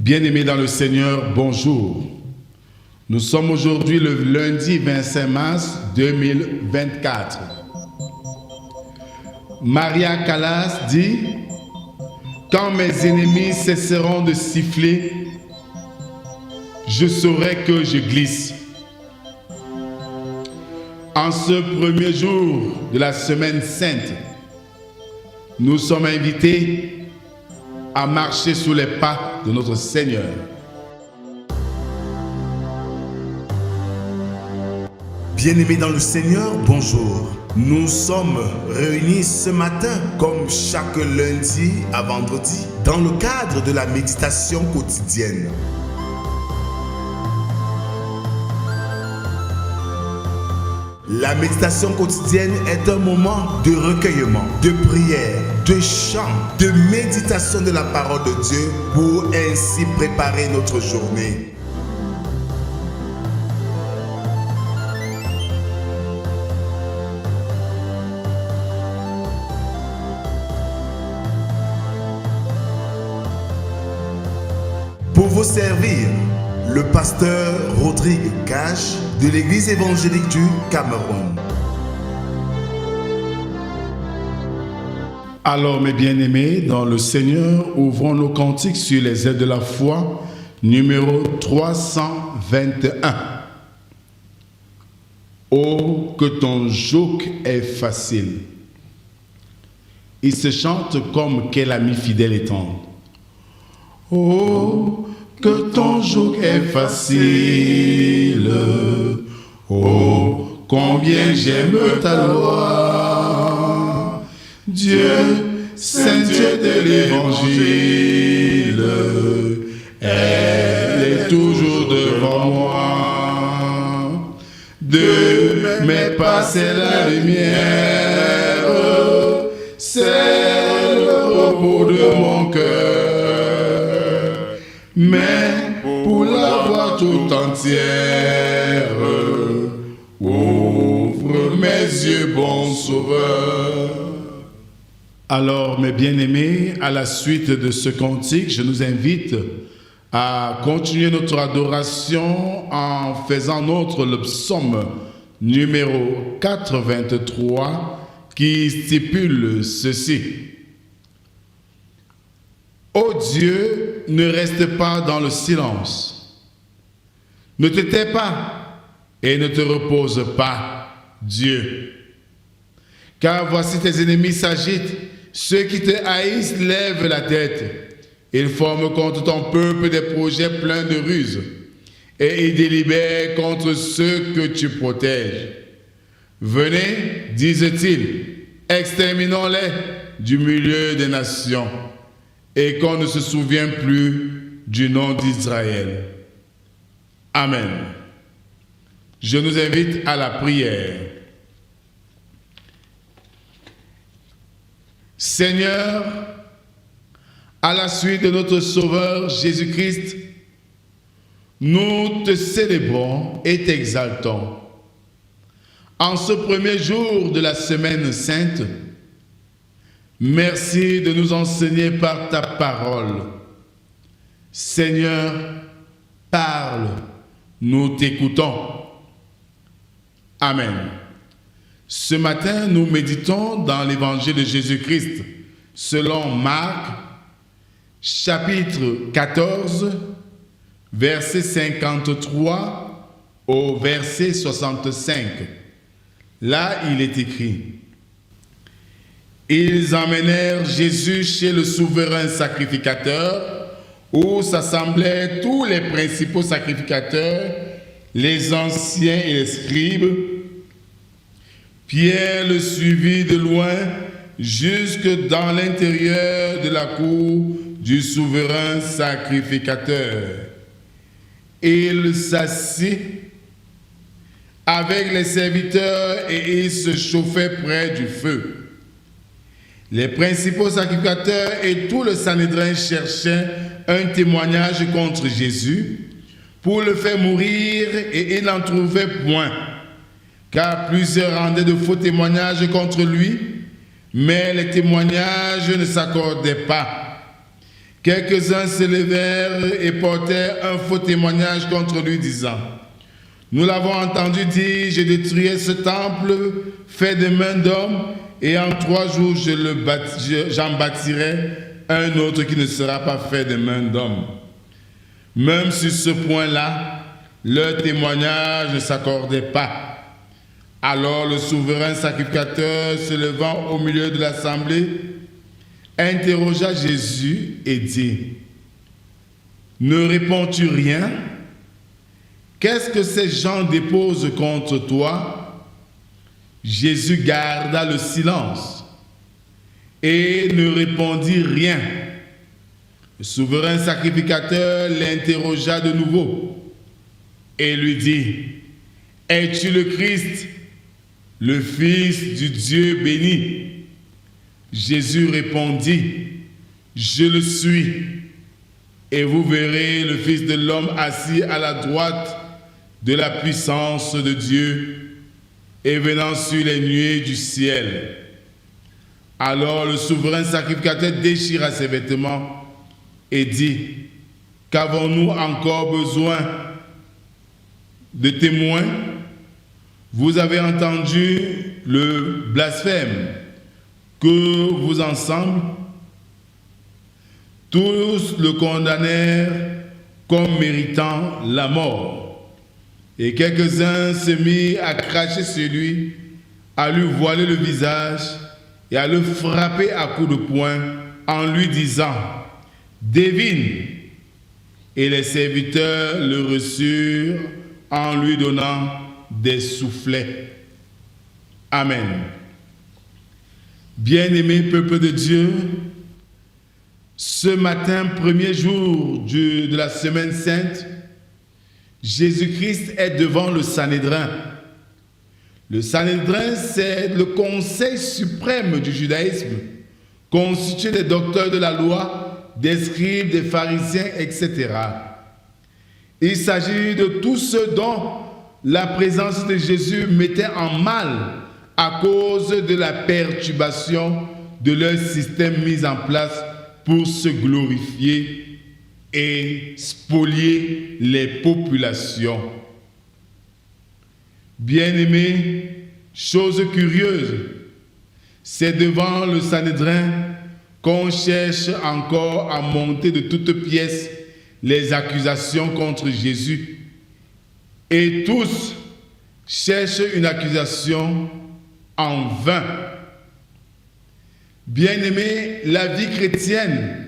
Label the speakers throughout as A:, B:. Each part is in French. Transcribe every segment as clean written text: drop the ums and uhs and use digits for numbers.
A: Bien-aimés dans le Seigneur, bonjour. Nous sommes aujourd'hui le lundi 25 mars 2024. Maria Callas dit « Quand mes ennemis cesseront de siffler, je saurai que je glisse. » En ce premier jour de la semaine sainte, nous sommes invités à marcher sous les pas de notre Seigneur.
B: Bien-aimés dans le Seigneur, bonjour. Nous sommes réunis ce matin, comme chaque lundi à vendredi, dans le cadre de la méditation quotidienne. La méditation quotidienne est un moment de recueillement, de prière, de chant, de méditation de la parole de Dieu pour ainsi préparer notre journée. Pour vous servir, le pasteur Rodrigue Cache de l'église évangélique du Cameroun.
A: Alors mes bien-aimés dans le Seigneur, ouvrons nos cantiques sur les ailes de la foi, numéro 321. Oh, que ton joug est facile. Il se chante comme quel ami fidèle et tendre. Oh, que ton joug est facile. Oh, combien j'aime ta loi. Dieu, Saint Dieu de l'Évangile, elle est toujours devant moi. De mes pas, c'est la lumière, c'est le repos de mon cœur. Mais pour la voir tout entière, ouvre mes yeux, bon Sauveur. Alors, mes bien-aimés, à la suite de ce cantique, je nous invite à continuer notre adoration en faisant le psaume numéro 83 qui stipule ceci. Ô Dieu, ne reste pas dans le silence. Ne te tais pas et ne te repose pas, Dieu. Car voici tes ennemis s'agitent, ceux qui te haïssent lèvent la tête. Ils forment contre ton peuple des projets pleins de ruses et ils délibèrent contre ceux que tu protèges. Venez, disent-ils, exterminons-les du milieu des nations et qu'on ne se souvienne plus du nom d'Israël. Amen. Je nous invite à la prière. Seigneur, à la suite de notre Sauveur Jésus-Christ, nous te célébrons et t'exaltons. En ce premier jour de la semaine sainte, merci de nous enseigner par ta parole. Seigneur, parle, nous t'écoutons. Amen. Ce matin, nous méditons dans l'évangile de Jésus-Christ, selon Marc, chapitre 14, verset 53 au verset 65. Là, il est écrit: Ils emmenèrent Jésus chez le souverain sacrificateur, où s'assemblaient tous les principaux sacrificateurs, les anciens et les scribes. Pierre le suivit de loin jusque dans l'intérieur de la cour du souverain sacrificateur. Il s'assit avec les serviteurs et il se chauffait près du feu. Les principaux sacrificateurs et tout le Sanhédrin cherchaient un témoignage contre Jésus pour le faire mourir et ils n'en trouvaient point. Car plusieurs rendaient de faux témoignages contre lui, mais les témoignages ne s'accordaient pas. quelques-uns se levèrent et portèrent un faux témoignage contre lui, disant: nous l'avons entendu dire, je détruirai ce temple fait de mains d'hommes, et en 3 jours j'en bâtirai un autre qui ne sera pas fait de mains d'hommes. Même sur ce point-là, leur témoignage ne s'accordait pas. Alors le souverain sacrificateur, se levant au milieu de l'assemblée, interrogea Jésus et dit: ne réponds-tu rien? Qu'est-ce que ces gens déposent contre toi? Jésus garda le silence et ne répondit rien. Le souverain sacrificateur l'interrogea de nouveau et lui dit: es-tu le Christ, le Fils du Dieu béni? Jésus répondit: je le suis, et vous verrez le Fils de l'homme assis à la droite de la puissance de Dieu et venant sur les nuées du ciel. Alors le souverain sacrificateur déchira ses vêtements et dit: qu'avons-nous encore besoin de témoins? Vous avez entendu le blasphème, que vous ensemble tous le condamnèrent comme méritant la mort. Et quelques-uns se mirent à cracher sur lui, à lui voiler le visage et à le frapper à coups de poing en lui disant: devine. Et les serviteurs le reçurent en lui donnant des soufflets. Amen. Bien-aimé peuple de Dieu, ce matin, premier jour de la semaine sainte, Jésus-Christ est devant le Sanhédrin. Le Sanhédrin, c'est le conseil suprême du judaïsme, constitué des docteurs de la loi, des scribes, des pharisiens, etc. Il s'agit de tous ceux dont la présence de Jésus mettait en mal à cause de la perturbation de leur système mis en place pour se glorifier et spolier les populations. Bien-aimés, chose curieuse, c'est devant le Sanhédrin qu'on cherche encore à monter de toutes pièces les accusations contre Jésus. Et tous cherchent une accusation en vain. Bien-aimés, la vie chrétienne,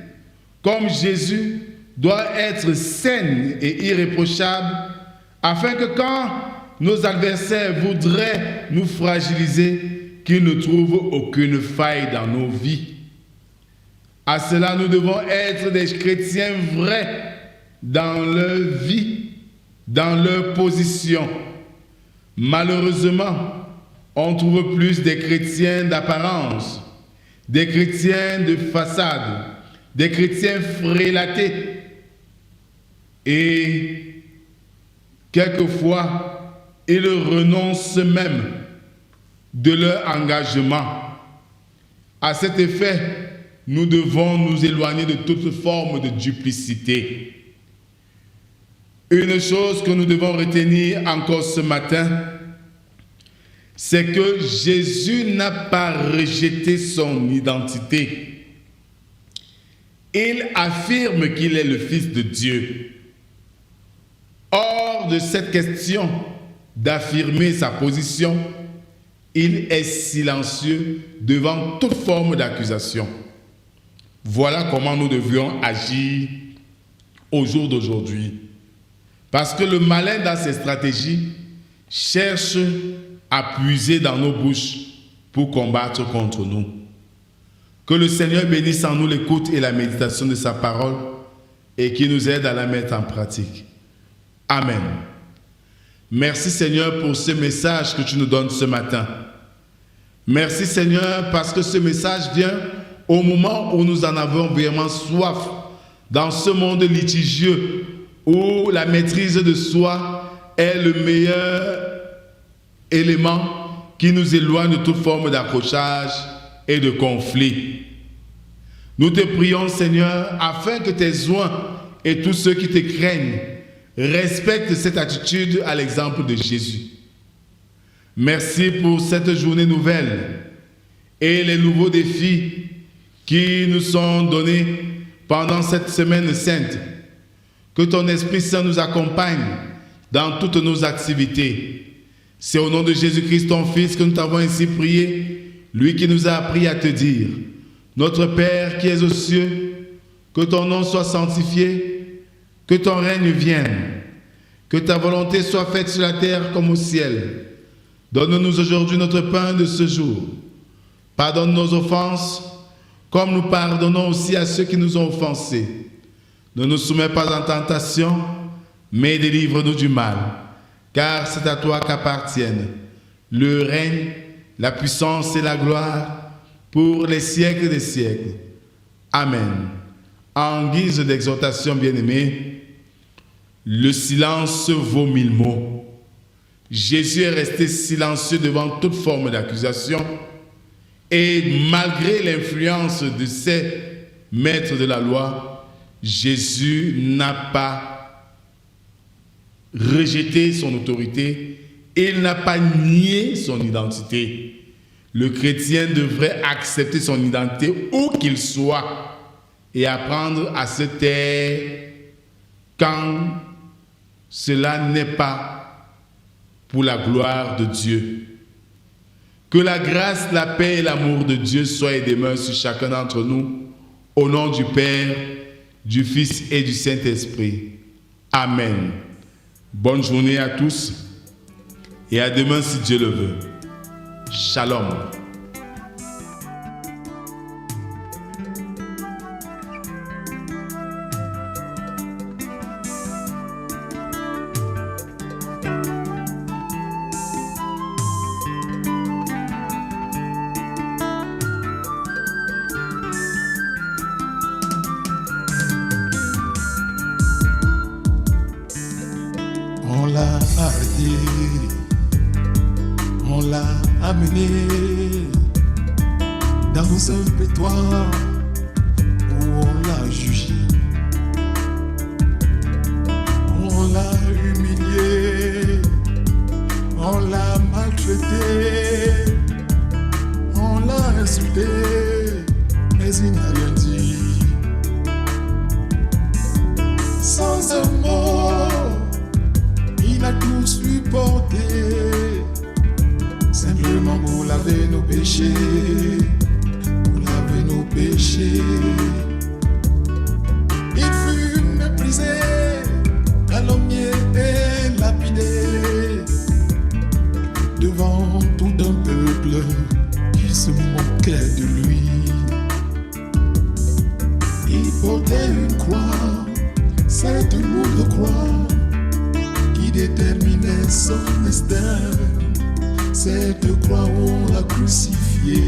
A: comme Jésus, doit être saine et irréprochable, afin que quand nos adversaires voudraient nous fragiliser, qu'ils ne trouvent aucune faille dans nos vies. À cela, nous devons être des chrétiens vrais dans leur vie, dans leur position. Malheureusement, on trouve plus des chrétiens d'apparence, des chrétiens de façade, des chrétiens frélatés. Et quelquefois, ils renoncent même de leur engagement. À cet effet, nous devons nous éloigner de toute forme de duplicité. Une chose que nous devons retenir encore ce matin, c'est que Jésus n'a pas rejeté son identité. Il affirme qu'il est le Fils de Dieu. Hors de cette question d'affirmer sa position, il est silencieux devant toute forme d'accusation. Voilà comment nous devions agir au jour d'aujourd'hui. Parce que le malin dans ses stratégies cherche à puiser dans nos bouches pour combattre contre nous. Que le Seigneur bénisse en nous l'écoute et la méditation de sa parole et qu'il nous aide à la mettre en pratique. Amen. Merci Seigneur pour ce message que tu nous donnes ce matin. Merci Seigneur parce que ce message vient au moment où nous en avons vraiment soif dans ce monde litigieux où la maîtrise de soi est le meilleur élément qui nous éloigne de toute forme d'accrochage et de conflit. Nous te prions, Seigneur, afin que tes oints et tous ceux qui te craignent respectent cette attitude à l'exemple de Jésus. Merci pour cette journée nouvelle et les nouveaux défis qui nous sont donnés pendant cette semaine sainte. Que ton Esprit Saint nous accompagne dans toutes nos activités. C'est au nom de Jésus-Christ, ton Fils, que nous t'avons ainsi prié, lui qui nous a appris à te dire: Notre Père qui es aux cieux, que ton nom soit sanctifié, que ton règne vienne, que ta volonté soit faite sur la terre comme au ciel. Donne-nous aujourd'hui notre pain de ce jour. Pardonne nos offenses, comme nous pardonnons aussi à ceux qui nous ont offensés. Ne nous soumets pas en tentation, mais délivre-nous du mal, car c'est à toi qu'appartiennent le règne, la puissance et la gloire pour les siècles des siècles. Amen. En guise d'exhortation, bien-aimés, le silence vaut 1000 mots. Jésus est resté silencieux devant toute forme d'accusation et malgré l'influence de ses maîtres de la loi, Jésus n'a pas rejeté son autorité, il n'a pas nié son identité. Le chrétien devrait accepter son identité où qu'il soit et apprendre à se taire quand cela n'est pas pour la gloire de Dieu. Que la grâce, la paix et l'amour de Dieu soient et demeurent sur chacun d'entre nous, au nom du Père, du Fils et du Saint-Esprit. Amen. Bonne journée à tous et à demain si Dieu le veut. Shalom.
C: On l'a arrêté, on l'a amené dans un prétoire où on l'a jugé, on l'a humilié, on l'a maltraité, on l'a insulté, mais il n'a rien dit. Sans un mot, il a tout supporté, simplement pour laver nos péchés, pour laver nos péchés. Il fut méprisé, calomnié et lapidé devant tout un peuple qui se moquait de lui. Il portait une croix, cette lourde croix qui déterminait son destin, cette croix où on l'a crucifié.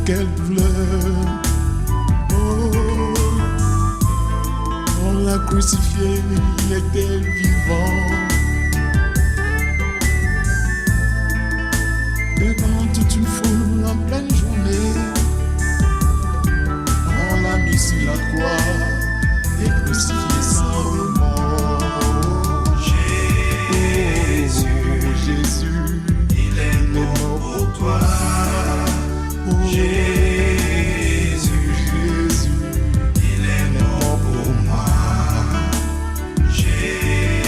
C: Quelle douleur, oh, on l'a crucifié, il était vivant. Devant toute une foule en pleine journée, on l'a mis sur la croix et crucifié sans remords. Jésus, oh, Jésus, il est mort pour toi. Jésus, Jésus, il est mort pour moi. Jésus.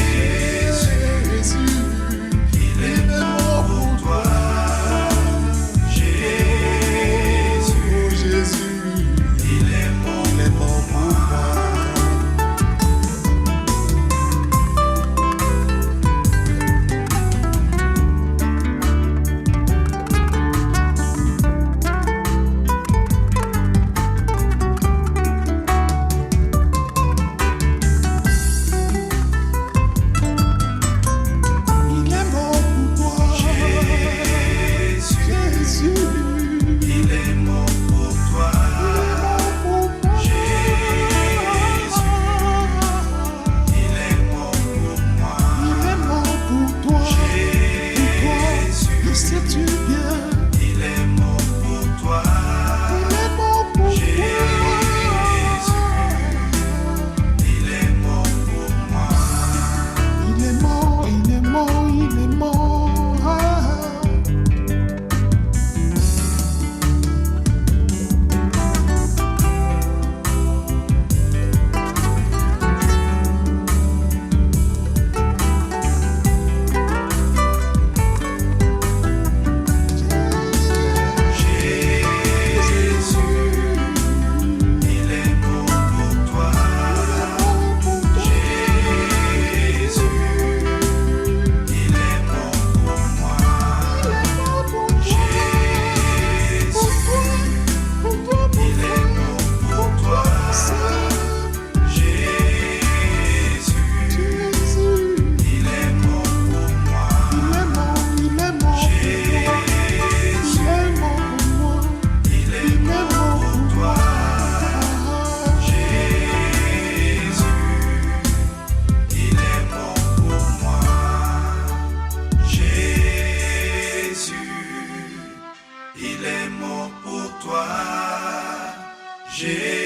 D: Jésus.